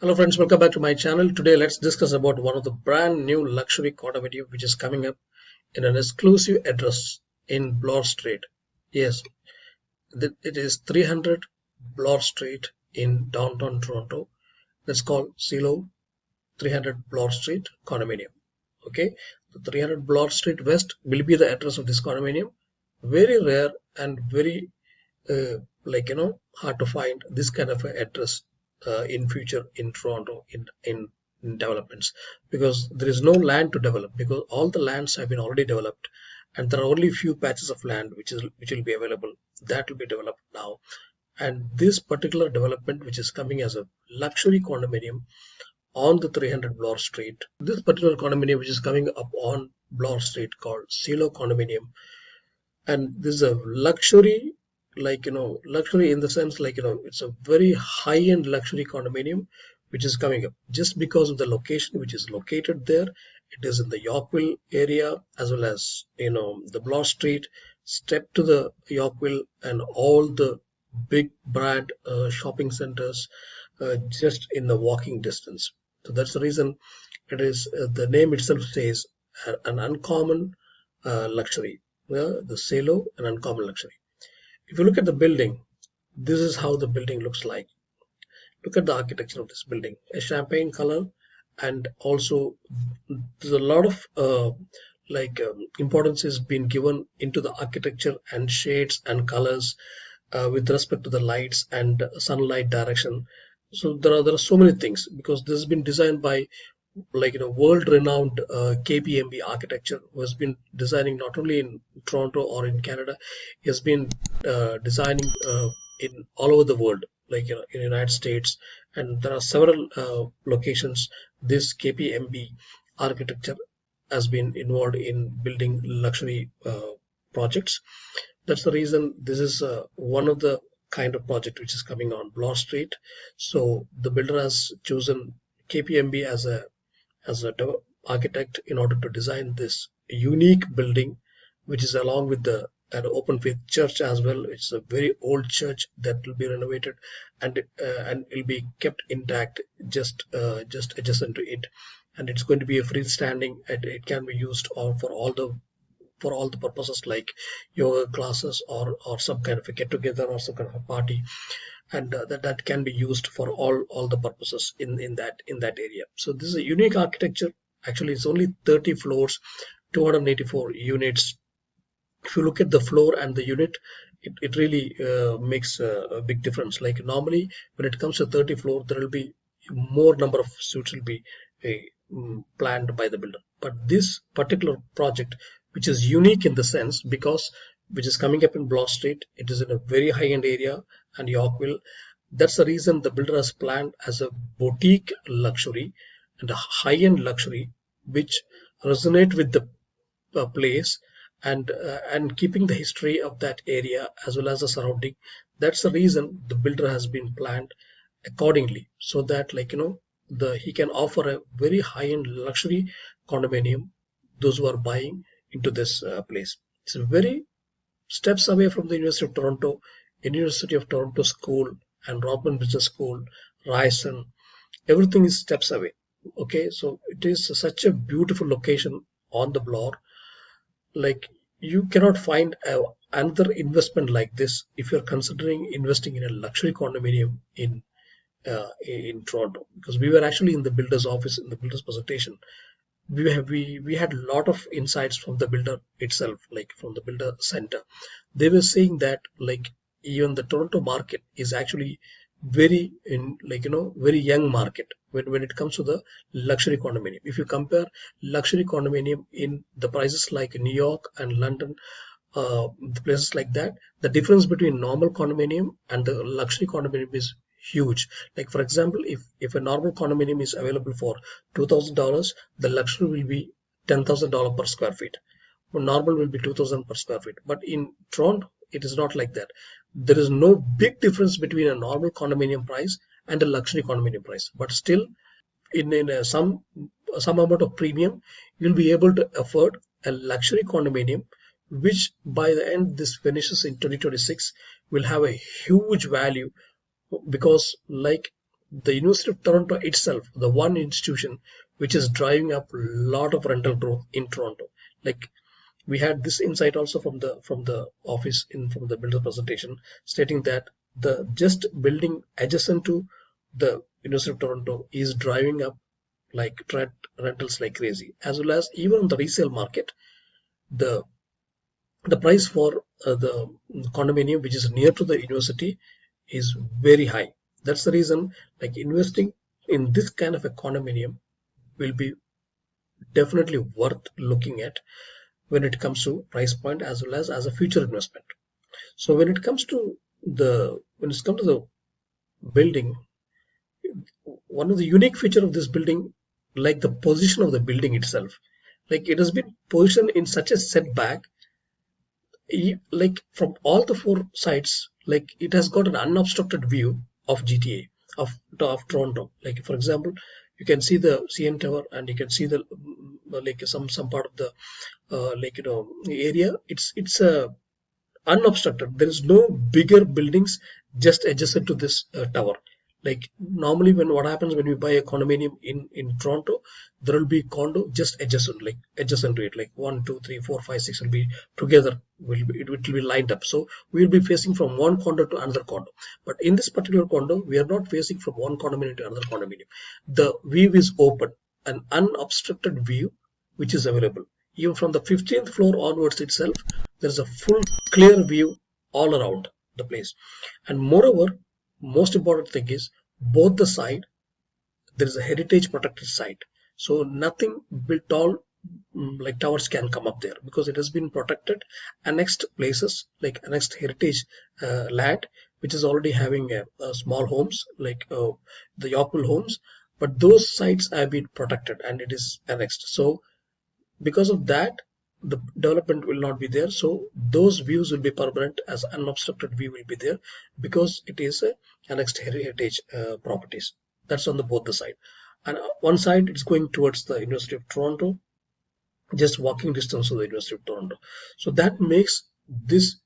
Hello friends, welcome back to my channel. Today let's discuss about one of the brand new luxury condominium which is coming up in an exclusive address in Bloor Street. Yes, it is 300 Bloor Street in downtown Toronto. That's called Cielo 300 Bloor Street condominium. Okay, the 300 Bloor Street West will be the address of this condominium. Very rare and very uh, hard to find this kind of a address in future in Toronto in developments, because there is no land to develop, because all the lands have been already developed and there are only few patches of land which will be available, that will be developed now. And this particular development which is coming as a luxury condominium on the 300 Bloor Street, this particular condominium which is coming up on Bloor Street called Cielo condominium, and this is a luxury, luxury in the sense, it's a very high-end luxury condominium which is coming up just because of the location which is located there. It is in the Yorkville area, as well as the Bloor Street, step to the Yorkville and all the big brand shopping centers just in the walking distance. So that's the reason it is, the name itself says, an uncommon luxury. The Ceilo, an uncommon luxury. If you look at the building, this is how the building looks like. Look at the architecture of this building, a champagne color, and also there's a lot of importance is being given into the architecture and shades and colors with respect to the lights and sunlight direction. So there are so many things, because this has been designed by world-renowned KPMG architecture, who has been designing not only in Toronto or in Canada. He has been designing in all over the world, in the United States, and there are several locations. This KPMG architecture has been involved in building luxury projects. That's the reason this is one of the kind of project which is coming on Bloor Street. So the builder has chosen KPMG as a architect in order to design this unique building, which is along with an open faith church as well. It's a very old church that will be renovated, and will be kept intact just adjacent to it, and it's going to be a freestanding, and it can be used for all the purposes, like yoga classes or some kind of a get together or some kind of a party, and that can be used for all the purposes in that area. So this is a unique architecture. Actually, it's only 30 floors, 284 units. If you look at the floor and the unit, it really makes a big difference. Like normally when it comes to 30 floor, there will be more number of suites will be planned by the builder. But this particular project, which is unique in the sense, because which is coming up in Bloor Street, it is in a very high-end area, and Yorkville. That's the reason the builder has planned as a boutique luxury and a high-end luxury, which resonate with the place, and keeping the history of that area as well as the surrounding. That's the reason the builder has been planned accordingly, so that he can offer a very high-end luxury condominium those who are buying into this place. It's a very steps away from the University of Toronto School and Rodman Business School, Ryerson. Everything is steps away. Okay, so it is such a beautiful location on the Bloor. Like, you cannot find another investment like this if you're considering investing in a luxury condominium in Toronto. Because we were actually in the builder's office, in the builder's presentation. We had a lot of insights from the builder itself, like from the builder center. They were saying that even the Toronto market is actually very very young market when it comes to the luxury condominium. If you compare luxury condominium in the prices like New York and London, the places like that, the difference between normal condominium and the luxury condominium is huge. Like, for example, if a normal condominium is available for $2,000, the luxury will be $10,000 per square feet. Normal will be 2,000 per square feet. But in Toronto, it is not like that. There is no big difference between a normal condominium price and a luxury condominium price. But still, in some amount of premium, you'll be able to afford a luxury condominium, which by the end this finishes in 2026 will have a huge value, because the University of Toronto itself, the one institution which is driving up a lot of rental growth in Toronto. Like we had this insight also from the office from the builder presentation, stating that the just building adjacent to the University of Toronto is driving up like rentals like crazy, as well as even on the resale market, the price for the condominium which is near to the university is very high. That's the reason like investing in this kind of a condominium will be definitely worth looking at when it comes to price point as well as a future investment. So when it comes to the building, one of the unique feature of this building, like the position of the building itself, like it has been positioned in such a setback, like from all the four sides, like it has got an unobstructed view of GTA of Toronto. Like for example, you can see the CN Tower and you can see the like some part of the area. It's unobstructed. There is no bigger buildings just adjacent to this tower. Like normally when what happens when we buy a condominium in Toronto, there will be condo just adjacent to it, like 1 2 3 4 5 6 will be together, it will be lined up. So we will be facing from one condo to another condo. But in this particular condo, we are not facing from one condominium to another condominium. The view is open, an unobstructed view which is available. Even from the 15th floor onwards itself, there is a full clear view all around the place. And moreover, most important thing is both the side there is a heritage protected site, so nothing built tall like towers can come up there because it has been protected. Annexed places like annexed heritage land which is already having small homes like the Yorkville homes, but those sites have been protected and it is annexed. So because of that, the development will not be there. So those views will be permanent, as unobstructed view will be there because it is a annexed heritage properties. That's on the both the side. And one side it's going towards the University of Toronto, just walking distance to the University of Toronto. So that makes this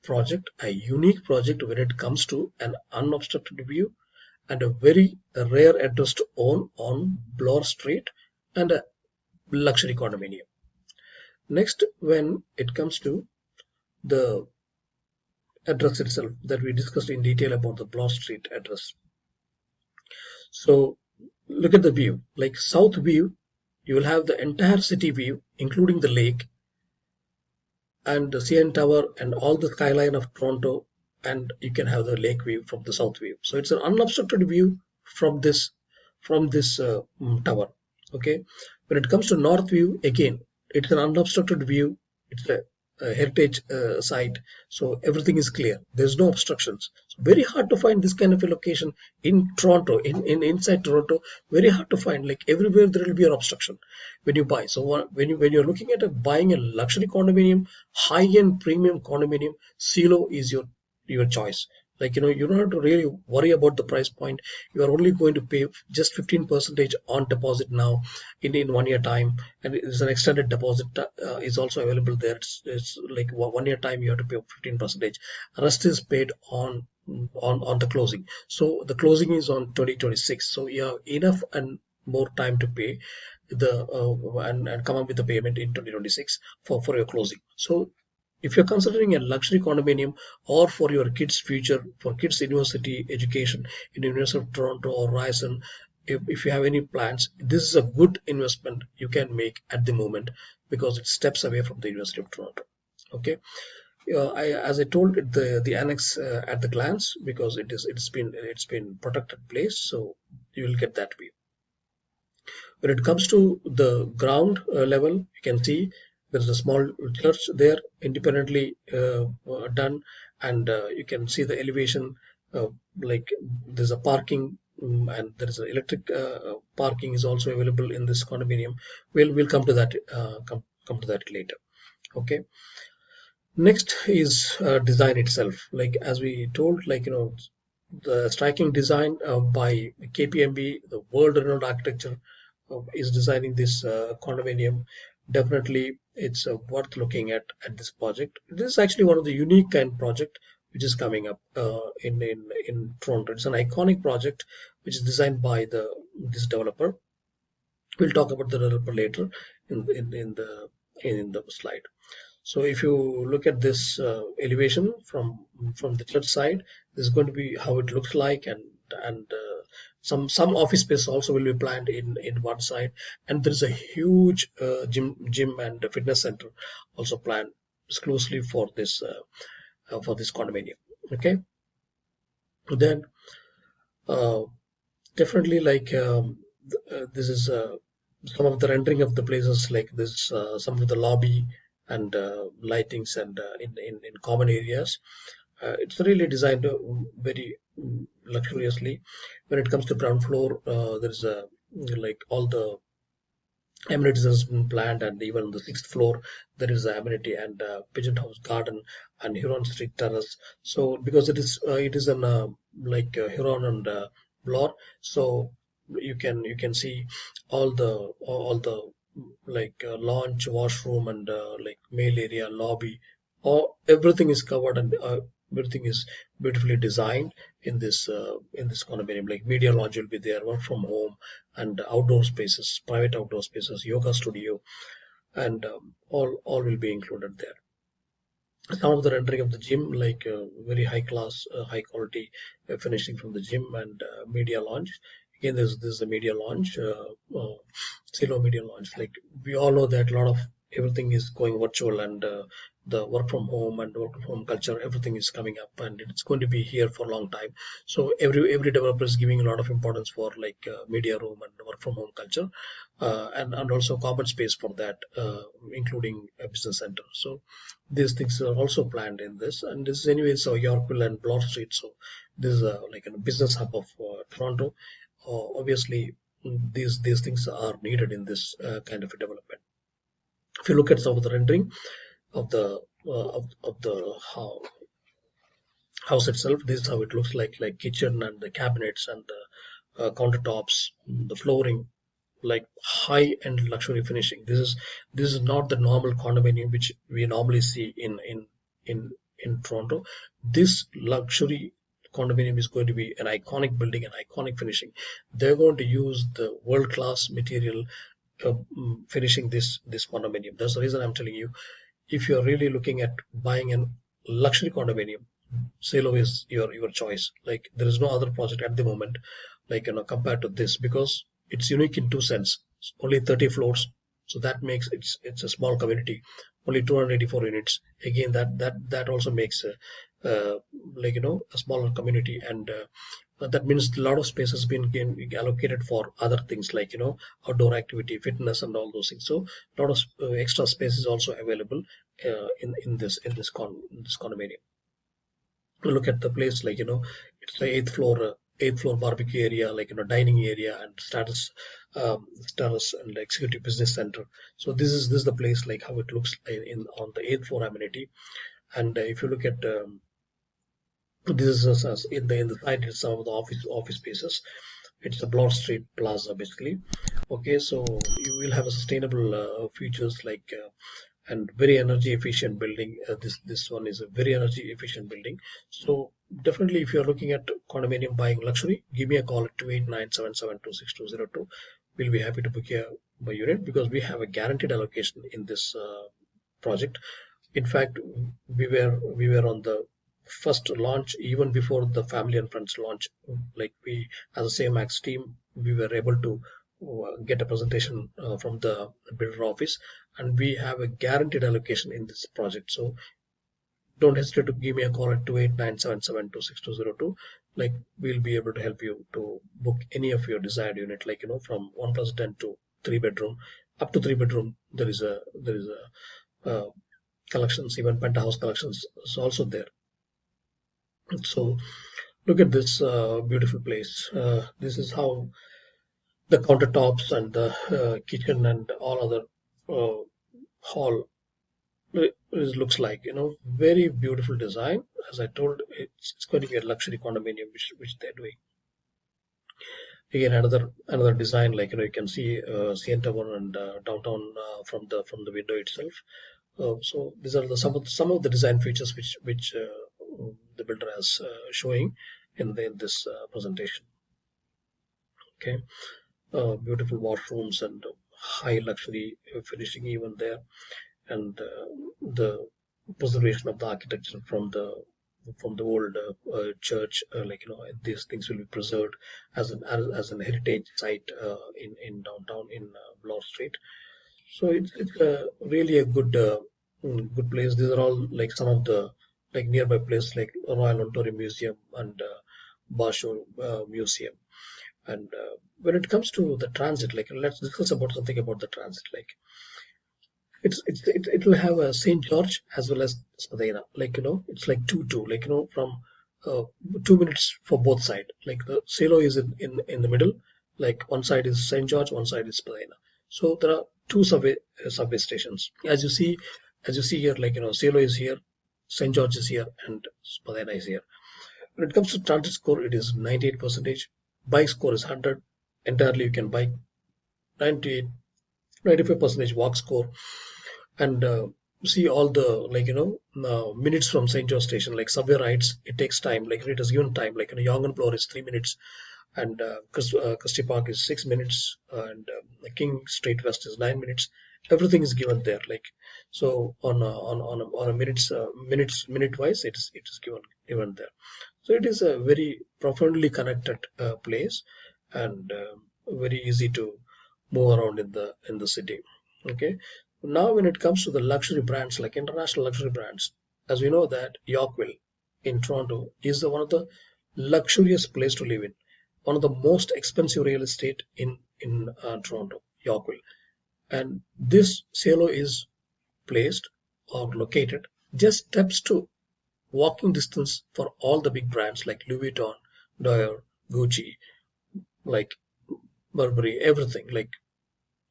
project a unique project when it comes to an unobstructed view and a very rare address to own on Bloor Street and a luxury condominium. Next, when it comes to the address itself that we discussed in detail about the Bloor Street address. So look at the view, like south view, you will have the entire city view, including the lake and the CN Tower and all the skyline of Toronto, and you can have the lake view from the south view. So it's an unobstructed view from this tower. Okay, when it comes to north view, again it's an unobstructed view. It's a heritage site, so everything is clear, there's no obstructions. So very hard to find this kind of a location in Toronto, inside Toronto, very hard to find. Like everywhere there will be an obstruction when you buy. So when you're looking at buying a luxury condominium, high-end premium condominium, Ceilo is your choice. Like you don't have to really worry about the price point. You are only going to pay just 15% on deposit now in 1 year time, and it's an extended deposit is also available there. It's like 1 year time you have to pay 15%. Rest is paid on the closing. So the closing is on 2026. So you have enough and more time to pay the and come up with the payment in 2026 for your closing. So if you're considering a luxury condominium or for your kids' future, for kids' university education in the University of Toronto or Ryerson, if you have any plans, this is a good investment you can make at the moment because it steps away from the University of Toronto. Okay, as I told, the annex at the glance because it's been protected place, so you will get that view. When it comes to the ground level, you can see there's a small church there, independently done, and you can see the elevation. Like there's a parking, and there is an electric parking is also available in this condominium. We'll come to that come to that later. Okay. Next is design itself. Like as we told, like the striking design by KPMB, the world-renowned architecture, is designing this condominium. Definitely it's worth looking at this project. This is actually one of the unique kind project which is coming up in Toronto. It's an iconic project which is designed by this developer. We'll talk about the developer later in the slide. So if you look at this elevation from the church side, this is going to be how it looks like, and some office space also will be planned in one side, and there is a huge gym and fitness center also planned exclusively for this condominium. Okay, then uh, definitely like this is some of the rendering of the places like this, some of the lobby and lightings and in common areas. It's really designed very luxuriously. When it comes to ground floor, there is a like all the amenities has been planned, and even on the sixth floor there is an amenity and pigeon house garden and Huron Street terrace. So because it is an Huron and Bloor, so you can see all the lounge, washroom, and like mail area, lobby, all everything is covered, and everything is beautifully designed in this condominium. Like media lounge will be there, work from home, and outdoor spaces, private outdoor spaces, yoga studio, and all will be included there. Some of the rendering of the gym, like very high class, high quality finishing from the gym and media lounge. Again, this is the media lounge, Cielo media lounge. Like we all know that a lot of everything is going virtual, and the work from home and work from home culture, everything is coming up, and it's going to be here for a long time. So every developer is giving a lot of importance for like media room and work from home culture, and also common space for that, including a business center. So these things are also planned in this, and this is anyway. So Yorkville and Bloor Street. So this is like a business hub of Toronto. Obviously, these things are needed in this kind of a development. If you look at some of the rendering of the house itself, this is how it looks like kitchen and the cabinets and the countertops, the flooring, like high end luxury finishing. This is not the normal condominium which we normally see in Toronto. This luxury condominium is going to be an iconic building, an iconic finishing. They're going to use the world class material finishing this condominium. That's the reason I'm telling you, if you're really looking at buying a luxury condominium, Ceilo is your choice. Like there is no other project at the moment, like compared to this, because it's unique in two sense. It's only 30 floors, so that makes it's a small community, only 284 units. Again, that also makes a smaller community, and that means a lot of space has been allocated for other things like outdoor activity, fitness, and all those things. So a lot of extra space is also available in this condominium. Look at the place, like it's the eighth floor barbecue area, like dining area and status and executive business center. So this is the place, like how it looks in on the eighth floor amenity. And if you look at this is in the side, it's some of the office spaces. It's a Bloor Street Plaza basically. Okay, so you will have a sustainable features like and very energy efficient building. This one is a very energy efficient building. So definitely, if you are looking at condominium buying luxury, give me a call at 2897726202. We'll be happy to book a unit, because we have a guaranteed allocation in this project. In fact, we were on the first launch even before the family and friends launch. Like we, as a same Max team, we were able to get a presentation from the builder office, and we have a guaranteed allocation in this project. So don't hesitate to give me a call at 2897726202. Like we'll be able to help you to book any of your desired unit, like from 1+10 to 3 bedroom, up to 3 bedroom. There is a collections, even penthouse collections is also there. So look at this beautiful place. This is how the countertops and the kitchen and all other hall looks like. Very beautiful design. As I told, it's going to be a luxury condominium which they're doing. Again, another design, like you can see CN Tower and downtown from the window itself. So these are some of the design features which, the builder has showing in this presentation. Okay, beautiful washrooms and high luxury finishing even there, and the preservation of the architecture from the old church, like these things will be preserved as an heritage site in downtown in Bloor Street. So it's really a good place. These are all like some of the like nearby places like Royal Ontario Museum and Basho Museum. And when it comes to the transit, like let's discuss about something about the transit. Like it will have a Saint George as well as Spadina. Like it's like two. Like from uh, 2 minutes for both side. Like the Cielo is in the middle. Like one side is Saint George, one side is Spadina. So there are two subway stations. As you see here, like Cielo is here, Saint George is here, and Spadina is here. When it comes to transit score, it is 98 percentage. Bike score is 100. Entirely you can bike. 98, 95 percentage walk score. And see all the minutes from St. George Station, like subway rides, it takes time. Like it is given time. Like Yonge Bloor is 3 minutes, and Christie Park is 6 minutes, and the King Street West is 9 minutes. Everything is given there. Like so on a minute wise, it is given there. So it is a very profoundly connected place, and very easy to move around in the city. Okay. Now, when it comes to the luxury brands, like international luxury brands, as we know that Yorkville in Toronto is one of the luxurious place to live in, one of the most expensive real estate in Toronto, Yorkville, and this Cielo is placed or located just steps to walking distance for all the big brands like Louis Vuitton, Dior, Gucci, like Burberry, everything. Like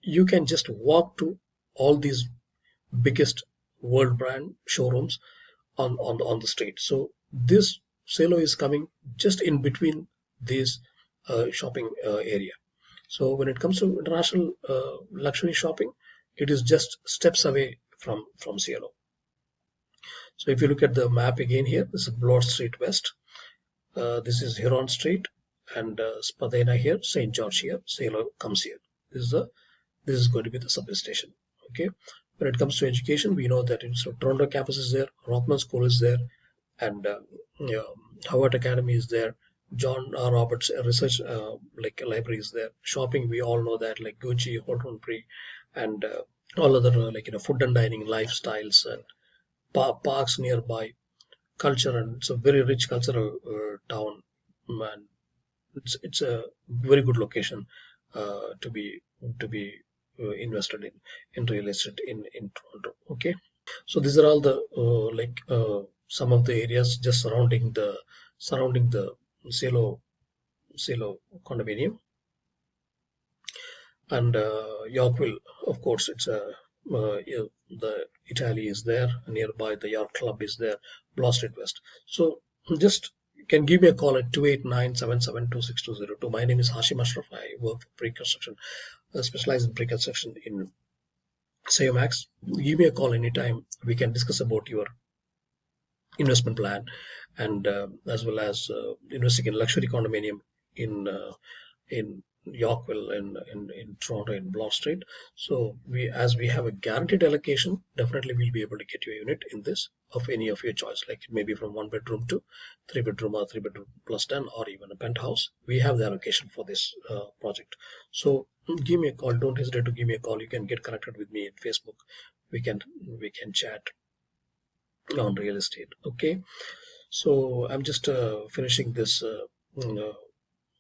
you can just walk to all these biggest world brand showrooms on the street. So this Cielo is coming just in between this shopping area. So when it comes to international luxury shopping, it is just steps away from Cielo. So if you look at the map again here, this is Bloor Street West. This is Huron Street, and Spadina here, St. George here, Cielo comes here. This is going to be the subway station. Okay. When it comes to education, we know that Toronto campus is there, Rothman School is there, and Howard Academy is there. John R. Roberts Research like library is there. Shopping, we all know that, like Gucci, Horton Free, and all other food and dining lifestyles and parks nearby. Culture, and it's a very rich cultural town, and it's a very good location to be invested in real estate in Toronto. Okay, so these are all the some of the areas just surrounding the Cielo condominium. And Yorkville, of course, it's the Italy is there nearby. The York Club is there. Bloor Street West. So just you can give me a call at 289-772-6202. My name is Hashim Ashraf. I work for pre-construction, specialize in pre-construction in Max. Give me a call anytime. We can discuss about your investment plan, and as well as investing in luxury condominium in Yorkville in Toronto in Bloor Street. So as we have a guaranteed allocation, definitely we'll be able to get you a unit in this of any of your choice, like maybe from 1 bedroom to 3 bedroom or 3 bedroom plus 10 or even a penthouse. We have the allocation for this project. So give me a call. Don't hesitate to give me a call. You can get connected with me at Facebook. We can chat on real estate. Okay. So I'm just finishing this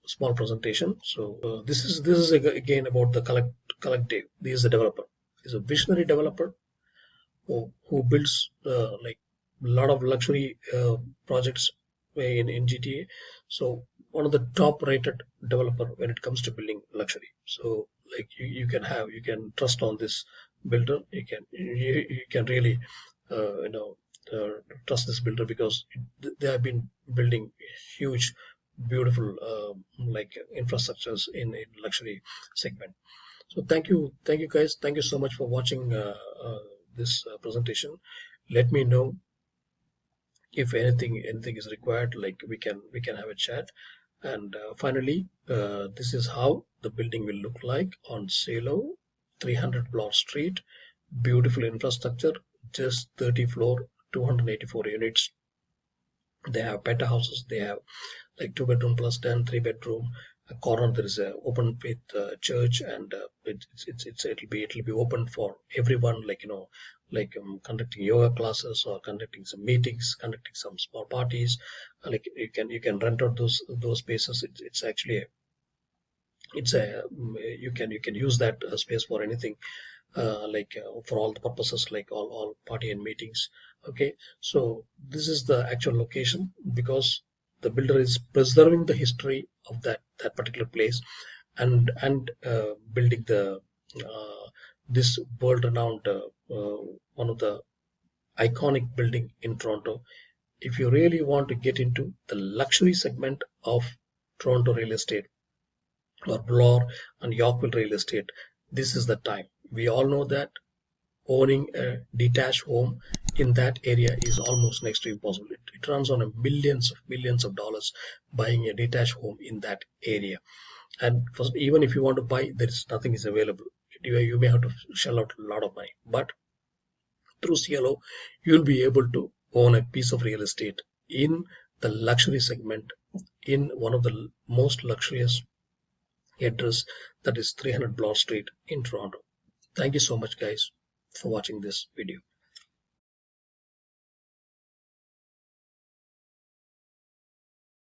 small presentation. So this is again about the collective. This is a developer. He's a visionary developer who builds like a lot of luxury projects in GTA. So one of the top rated developer when it comes to building luxury. So like you can trust on this builder. You can really trust this builder because they have been building huge, beautiful like infrastructures in luxury segment. So thank you guys. Thank you so much for watching this presentation. Let me know if anything is required. Like we can have a chat, And finally, this is how the building will look like on Ceilo, 300 Bloor Street. Beautiful infrastructure, just 30 floor, 284 units. They have penthouses. They have like 2 bedroom plus 10, 3 bedroom. A corner there is a open with church, and it'll be open for everyone. Like like conducting yoga classes or conducting some meetings, conducting some small parties. Like you can rent out those spaces. It's actually it's a you can use that space for anything, for all the purposes, like all party and meetings. Okay, so this is the actual location, because the builder is preserving the history of that particular place, and building the this world renowned one of the iconic building in Toronto. If you really want to get into the luxury segment of Toronto real estate, or Bloor and Yorkville real estate, this is the time. We all know that owning a detached home in that area is almost next to impossible. It runs on a millions of dollars buying a detached home in that area. And first, even if you want to buy, there is nothing is available. You may have to shell out a lot of money. But through Cielo, you'll be able to own a piece of real estate in the luxury segment in one of the most luxurious address, that is 300 Bloor Street in Toronto. Thank you so much, guys, for watching this video.